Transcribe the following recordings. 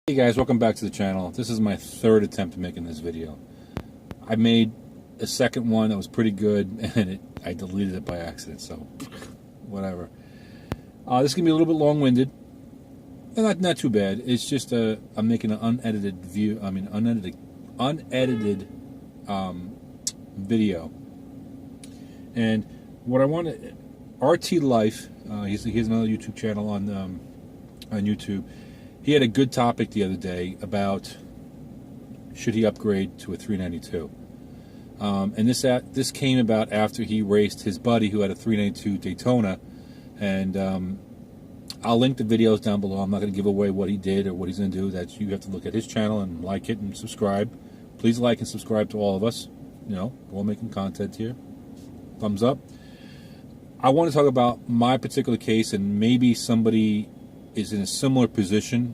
Hey guys, welcome back to the channel. This is my third attempt at making this video. I made a second one that was pretty good, and I deleted it by accident, so whatever. This is going to be a little bit long-winded, and not too bad. It's just I'm making an unedited video. And what I want to, RT Life, he has another YouTube channel on YouTube. He had a good topic the other day about should he upgrade to a 392. And this came about after he raced his buddy who had a 392 Daytona. And I'll link the videos down below. I'm not going to give away what he did or what he's going to do. That you have to look at his channel and like it and subscribe. Please like and subscribe to all of us. You know, we're all making content here. Thumbs up. I want to talk about my particular case, and maybe somebody is in a similar position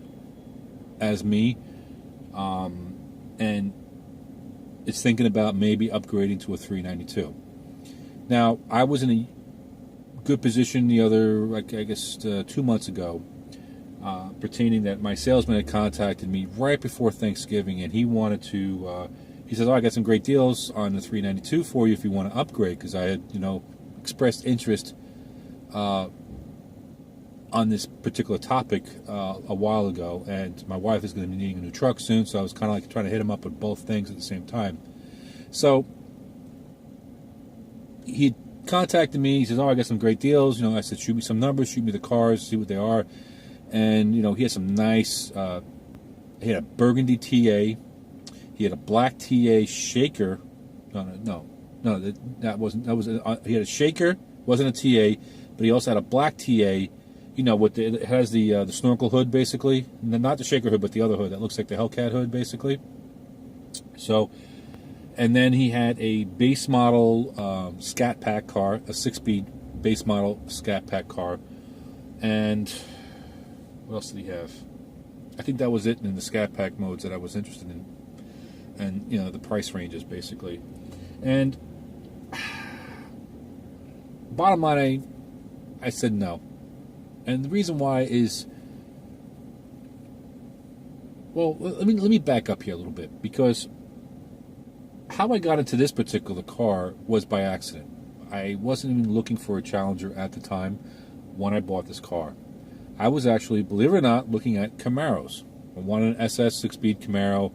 as me, and it's thinking about maybe upgrading to a 392. Now, I was in a good position the other, like I guess 2 months ago, pertaining that my salesman had contacted me right before Thanksgiving, and he wanted to, he says, "Oh, I got some great deals on the 392 for you if you want to upgrade," because I had, expressed interest on this particular topic a while ago, and my wife is going to be needing a new truck soon, so I was kind of like trying to hit him up with both things at the same time. So he contacted me. He says, "Oh, I got some great deals." I said, "Shoot me some numbers, shoot me the cars, see what they are." And he had some nice. He had a burgundy TA. He had a black TA shaker. No, that wasn't. That was. He had a shaker, wasn't a TA, but he also had a black TA. It has the snorkel hood, basically. Not the shaker hood, but the other hood that looks like the Hellcat hood, basically. So, and then he had a base model scat pack car, a 6-speed base model scat pack car. And what else did he have? I think that was it in the scat pack modes that I was interested in. And, the price ranges, basically. And bottom line, I said no. And the reason why is, well, let me back up here a little bit, because how I got into this particular car was by accident. I wasn't even looking for a Challenger at the time when I bought this car. I was actually, believe it or not, looking at Camaros. I wanted an SS 6-speed Camaro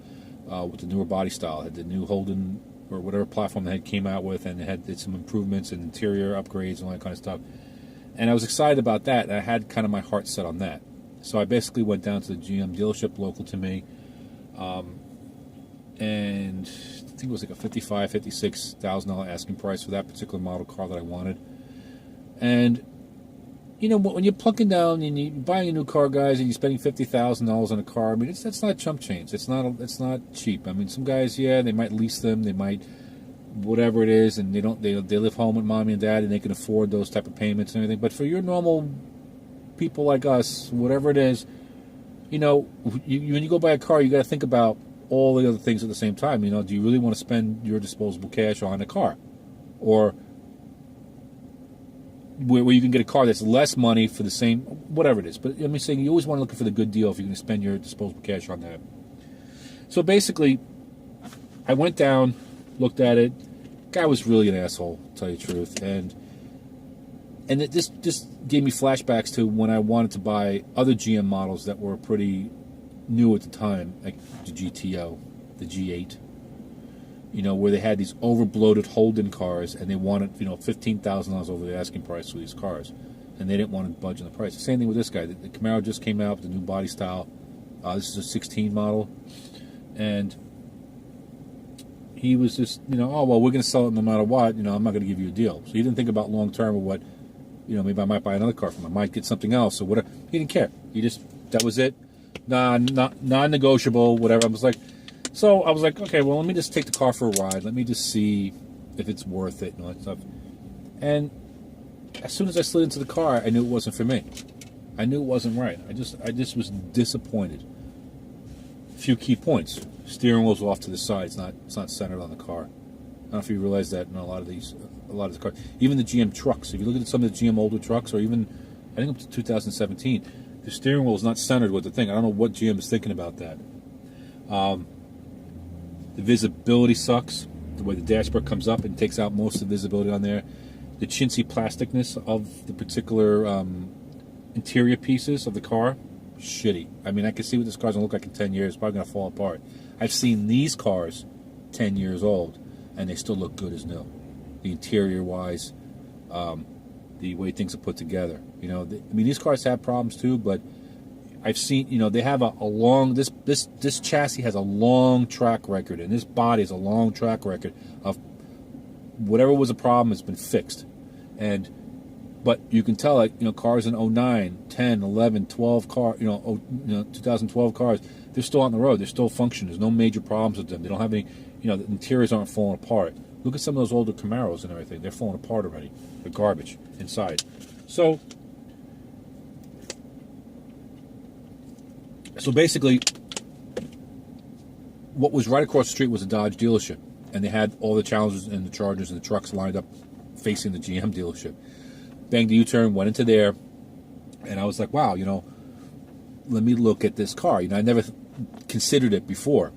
with the newer body style. It had the new Holden or whatever platform they had came out with, and it had some improvements and interior upgrades and all that kind of stuff. And I was excited about that, and I had kind of my heart set on that. So I basically went down to the GM dealership local to me, and I think it was like a $55,000, $56,000 asking price for that particular model car that I wanted. And, when you're plunking down and you're buying a new car, guys, and you're spending $50,000 on a car, I mean, that's not chump change. It's not cheap. I mean, some guys, yeah, they might lease them, they might whatever it is, and they live home with mommy and dad, and they can afford those type of payments and everything. But for your normal people like us, whatever it is, when you go buy a car, you got to think about all the other things at the same time. Do you really want to spend your disposable cash on a car, or where you can get a car that's less money for the same, whatever it is? But I'm saying you always want to look for the good deal if you're going to spend your disposable cash on that. So basically, I went down, looked at it. Guy was really an asshole, to tell you the truth, and it just gave me flashbacks to when I wanted to buy other GM models that were pretty new at the time, like the GTO, the G8. Where they had these overbloated Holden cars, and they wanted $15,000 over the asking price for these cars, and they didn't want to budge on the price. The same thing with this guy. The Camaro just came out with the new body style. This is a 16 model, and he was just, oh, well, we're going to sell it no matter what. I'm not going to give you a deal. So he didn't think about long term or what, maybe I might buy another car from him. I might get something else or whatever. He didn't care. That was it. Non-negotiable, whatever. I was like, okay, well, let me just take the car for a ride. Let me just see if it's worth it and all that stuff. And as soon as I slid into the car, I knew it wasn't for me. I knew it wasn't right. I just was disappointed. A few key points. Steering wheel's off to the side. It's not centered on the car. I don't know if you realize that in a lot of the cars. Even the GM trucks. If you look at some of the GM older trucks, or even I think up to 2017, The steering wheel is not centered with the thing. I don't know what GM is thinking about that. The visibility sucks. The way the dashboard comes up and takes out most of the visibility on there. The chintzy plasticness of the particular interior pieces of the car, shitty. I mean, I can see what this car's going to look like in 10 years. It's probably going to fall apart. I've seen these cars 10 years old, and they still look good as new. The interior-wise, the way things are put together. You know, I mean, these cars have problems too, but I've seen, you know, they have a long, this chassis has a long track record, and this body has a long track record of whatever was a problem has been fixed. But you can tell, like, you know, cars in 09, 10, 11, 12 cars, 2012 cars, they're still on the road. They're still functioning. There's no major problems with them. They don't have any, you know, the interiors aren't falling apart. Look at some of those older Camaros and everything. They're falling apart already. They're garbage inside. So basically, what was right across the street was a Dodge dealership. And they had all the Challengers and the Chargers and the trucks lined up facing the GM dealership. Banged the U-turn, went into there, and I was like, wow, you know, let me look at this car. You know, I never considered it before.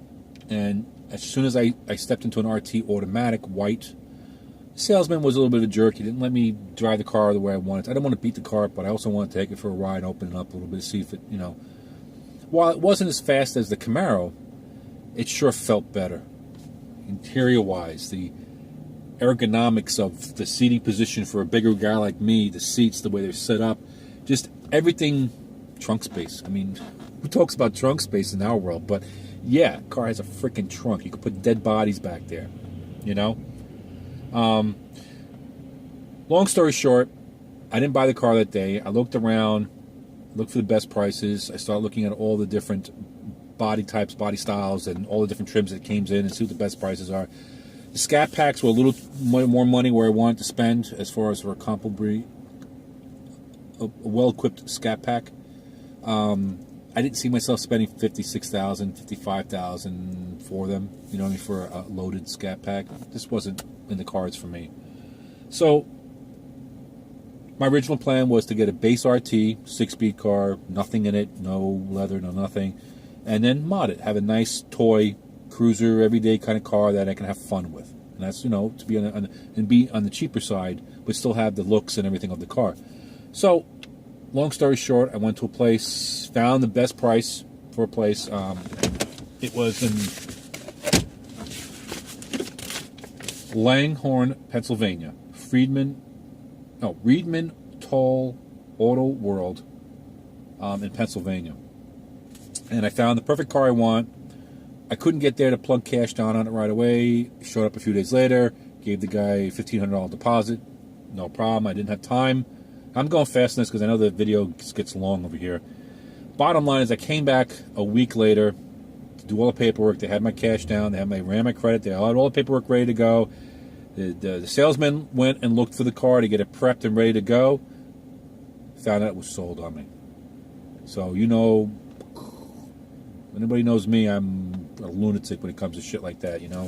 And as soon as I stepped into an RT automatic white, the salesman was a little bit of a jerk. He didn't let me drive the car the way I wanted. I didn't want to beat the car up, but I also wanted to take it for a ride, open it up a little bit, see if it, you know. While it wasn't as fast as the Camaro, it sure felt better. Interior-wise, the ergonomics of the seating position for a bigger guy like me, the seats, the way they're set up, just everything, trunk space. I mean, who talks about trunk space in our world? But yeah, car has a freaking trunk. You could put dead bodies back there, you know? Long story short, I didn't buy the car that day. I looked around, looked for the best prices. I started looking at all the different body types, body styles, and all the different trims that came in and see what the best prices are. The scat packs were a little more money where I wanted to spend as far as for a comparably a well-equipped scat pack. I didn't see myself spending $56,000, $55,000 for them, you know what I mean, for a loaded scat pack. This wasn't in the cards for me. So my original plan was to get a base RT, 6-speed car, nothing in it, no leather, no nothing, and then mod it, have a nice toy cruiser, everyday kind of car that I can have fun with. And that's, you know, to be be on the cheaper side, but still have the looks and everything of the car. So, long story short, I went to a place, found the best price for a place. It was in Langhorne, Pennsylvania. Reidman Toll Auto World in Pennsylvania. And I found the perfect car I want. I couldn't get there to plug cash down on it right away. Showed up a few days later, gave the guy a $1,500 deposit. No problem. I didn't have time. I'm going fast on this because I know the video gets long over here. Bottom line is I came back a week later to do all the paperwork. They had my cash down. They ran my credit. They had all the paperwork ready to go. The salesman went and looked for the car to get it prepped and ready to go. Found out it was sold on me. So, you know, anybody knows me, I'm a lunatic when it comes to shit like that, you know.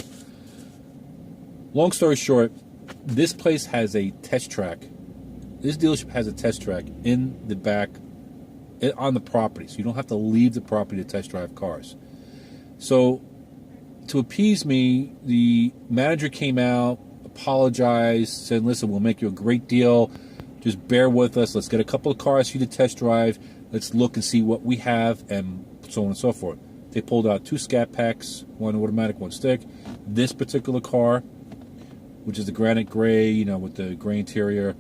Long story short, this place has a test track. This dealership has a test track in the back on the property, so you don't have to leave the property to test drive cars. So, to appease me, the manager came out, apologized, said, listen, we'll make you a great deal. Just bear with us. Let's get a couple of cars for you to test drive. Let's look and see what we have, and so on and so forth. They pulled out 2 scat packs, 1 automatic, 1 stick. This particular car, which is the granite gray, you know, with the gray interior,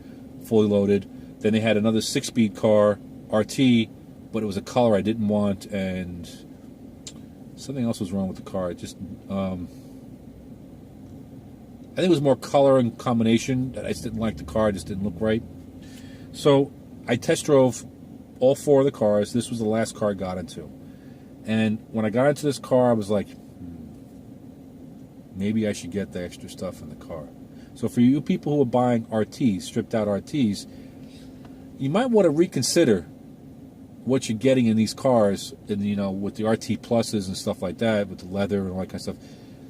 fully loaded. Then they had another 6-speed car, RT, but it was a color I didn't want, and something else was wrong with the car. It just, I think it was more color and combination. I just didn't like the car. It just didn't look right. So I test drove all 4 of the cars. This was the last car I got into. And when I got into this car, I was like, maybe I should get the extra stuff in the car. So for you people who are buying RTs, stripped out RTs, you might want to reconsider what you're getting in these cars, and, you know, with the RT pluses and stuff like that, with the leather and all that kind of stuff.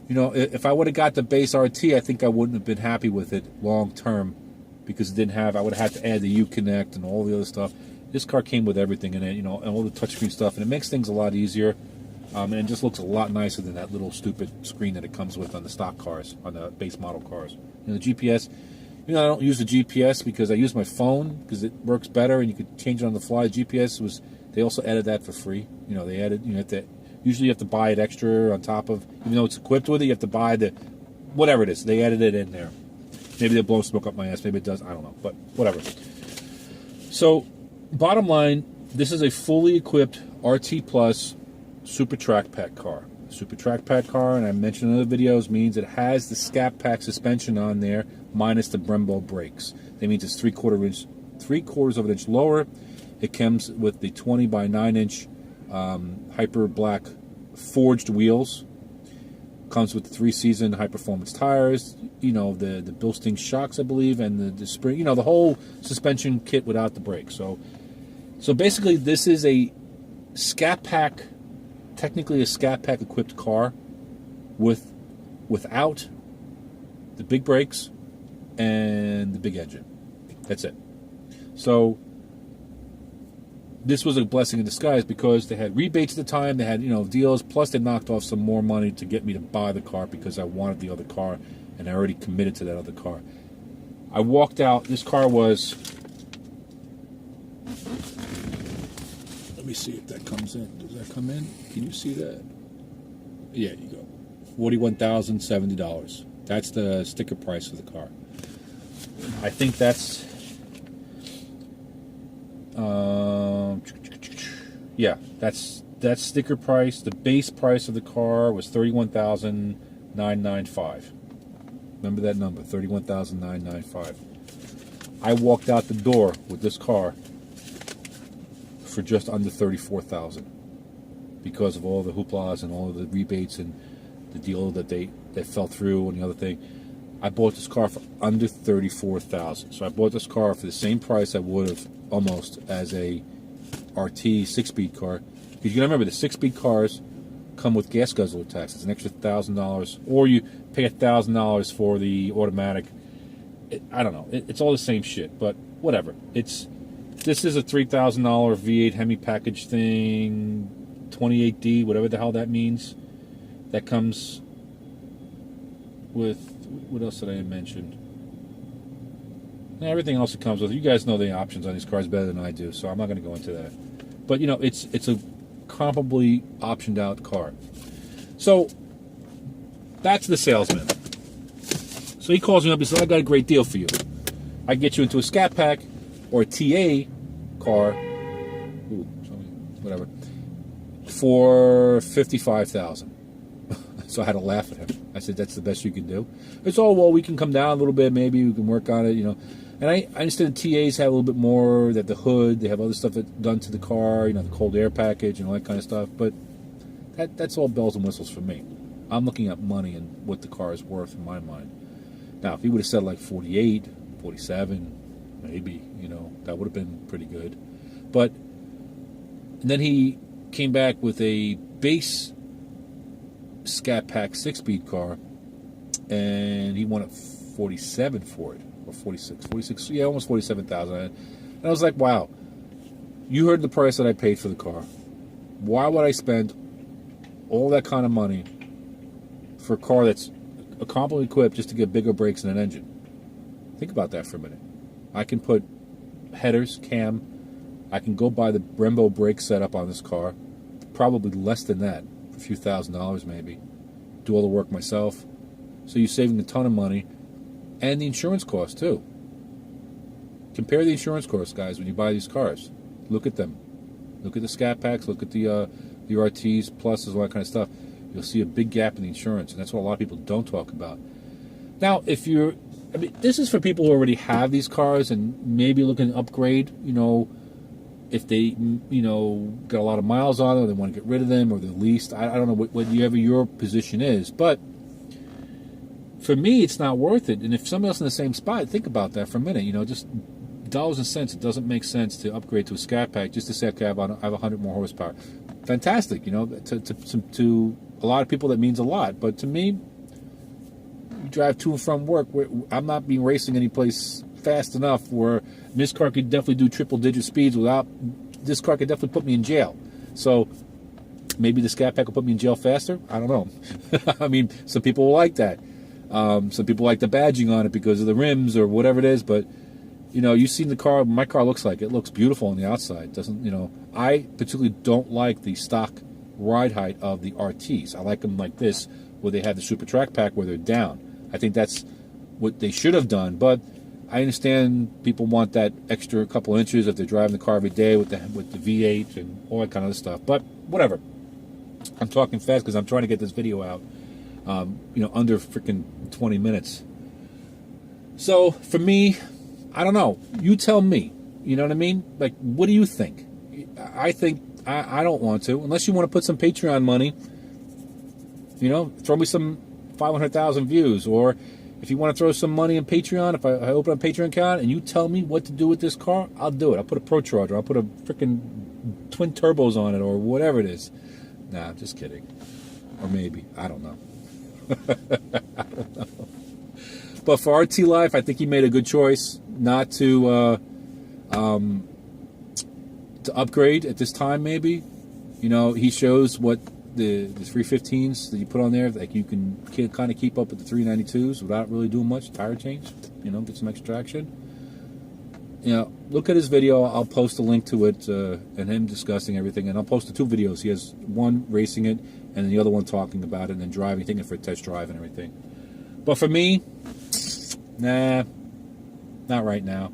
You know, if I would have got the base RT, I think I wouldn't have been happy with it long term, because it didn't have, I would have had to add the Uconnect and all the other stuff. This car came with everything in it, and all the touchscreen stuff, and it makes things a lot easier. And it just looks a lot nicer than that little stupid screen that it comes with on the stock cars, on the base model cars. The GPS, I don't use the GPS because I use my phone because it works better and you could change it on the fly. The GPS they also added that for free. They added, usually you have to buy it extra on top of, even though it's equipped with it, you have to buy whatever it is. They added it in there. Maybe they're blowing smoke up my ass. Maybe it does. I don't know, but whatever. So, bottom line, this is a fully equipped RT Plus Super Track Pack car. Super Track Pack car, and I mentioned in other videos, means it has the Scat Pack suspension on there minus the Brembo brakes. That means it's 3/4 of an inch lower. It comes with the 20 by 9 inch Hyper Black forged wheels. Comes with the 3-season high performance tires. The Bilstein shocks, I believe, and the spring. The whole suspension kit without the brakes. So basically, this is a Scat Pack. Technically a Scat Pack equipped car without the big brakes and the big engine. That's it. So this was a blessing in disguise because they had rebates at the time, they had deals, plus they knocked off some more money to get me to buy the car because I wanted the other car and I already committed to that other car. I walked out. This car was, let me see if that comes in. Does that come in? Can you see that? Yeah, you go. $41,070. That's the sticker price of the car. I think that's that's sticker price. The base price of the car was $31,995. Remember that number, $31,995. I walked out the door with this car for just under $34,000 because of all the hooplas and all of the rebates and the deal that fell through and the other thing. I bought this car for under $34,000. So I bought this car for the same price I would have almost as a RT 6-speed car. Because you gotta remember, the 6-speed cars come with gas guzzler tax. It's an extra $1,000, or you pay $1,000 for the automatic. I don't know. It's all the same shit, but whatever. This is a $3,000 V8 Hemi package thing, 28D, whatever the hell that means. That comes with, what else did I mention? Everything else it comes with. You guys know the options on these cars better than I do, so I'm not going to go into that. But it's a comparably optioned out car. So that's the salesman. So he calls me up. He says, "I got a great deal for you. I can get you into a Scat Pack or a TA car, whatever, for $55,000." So I had to laugh at him. I said, "That's the best you can do?" It's all, well, we can come down a little bit. Maybe we can work on it, And I understand the TAs have a little bit more, that the hood, they have other stuff that's done to the car, the cold air package and all that kind of stuff. But that's all bells and whistles for me. I'm looking at money and what the car is worth in my mind. Now, if he would have said like 48, 47, maybe, that would have been pretty good. But and then he came back with a base Scat Pack 6-speed car, and he wanted 47 for it, or 46, yeah, almost 47,000. And I was like, wow, you heard the price that I paid for the car. Why would I spend all that kind of money for a car that's completely equipped just to get bigger brakes and an engine? Think about that for a minute. I can put headers, cam, I can go buy the Brembo brake setup on this car, probably less than that, for a few $1,000s maybe, do all the work myself. So you're saving a ton of money, and the insurance cost too. Compare the insurance costs, guys, when you buy these cars. Look at them. Look at the Scat Packs, look at the RTs, pluses, all that kind of stuff. You'll see a big gap in the insurance, and that's what a lot of people don't talk about. Now, this is for people who already have these cars and maybe looking to upgrade, if they, got a lot of miles on them, or they want to get rid of them, or they're leased. I don't know whatever your position is, but for me, it's not worth it. And if somebody else in the same spot, think about that for a minute. Just dollars and cents. It doesn't make sense to upgrade to a Scat Pack just to say, okay, I have 100 more horsepower. Fantastic, to a lot of people that means a lot, but to me, you drive to and from work. I'm not being racing any place fast enough where This car could definitely do triple-digit speeds without. This car could definitely put me in jail. So maybe the Scat Pack will put me in jail faster. I don't know. I mean, some people will like that. Some people like the badging on it because of the rims or whatever it is. But you know, you've seen the car. My car looks like it looks beautiful on the outside. Doesn't, you know? I particularly don't like the stock ride height of the RTs. I like them like this, where they have the Super Track Pack where they're down. I think that's what they should have done. But I understand people want that extra couple inches if they're driving the car every day with the V8 and all that kind of other stuff. But whatever. I'm talking fast because I'm trying to get this video out, you know, under freaking 20 minutes. So for me, I don't know. You tell me. You know what I mean? Like, what do you think? I think I don't want to, unless you want to put some Patreon money. You know, throw me some 500,000 views, or if you want to throw some money in Patreon, if I open a Patreon account and you tell me what to do with this car, I'll do it. I'll put a Pro Charger. I'll put a freaking twin turbos on it, or whatever it is. Nah, I'm just kidding. Or maybe. I don't know. I don't know. But for RT Life, I think he made a good choice not to upgrade at this time, maybe. You know, he shows what the 315s that you put on there, like you can kind of keep up with the 392s without really doing much. Tire change, you know, get some extra traction. You know, look at his video. I'll post a link to it and him discussing everything. And I'll post the two videos. He has one racing it and then the other one talking about it and then driving, taking it for a test drive and everything. But for me, nah, not right now.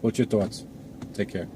What's your thoughts? Take care.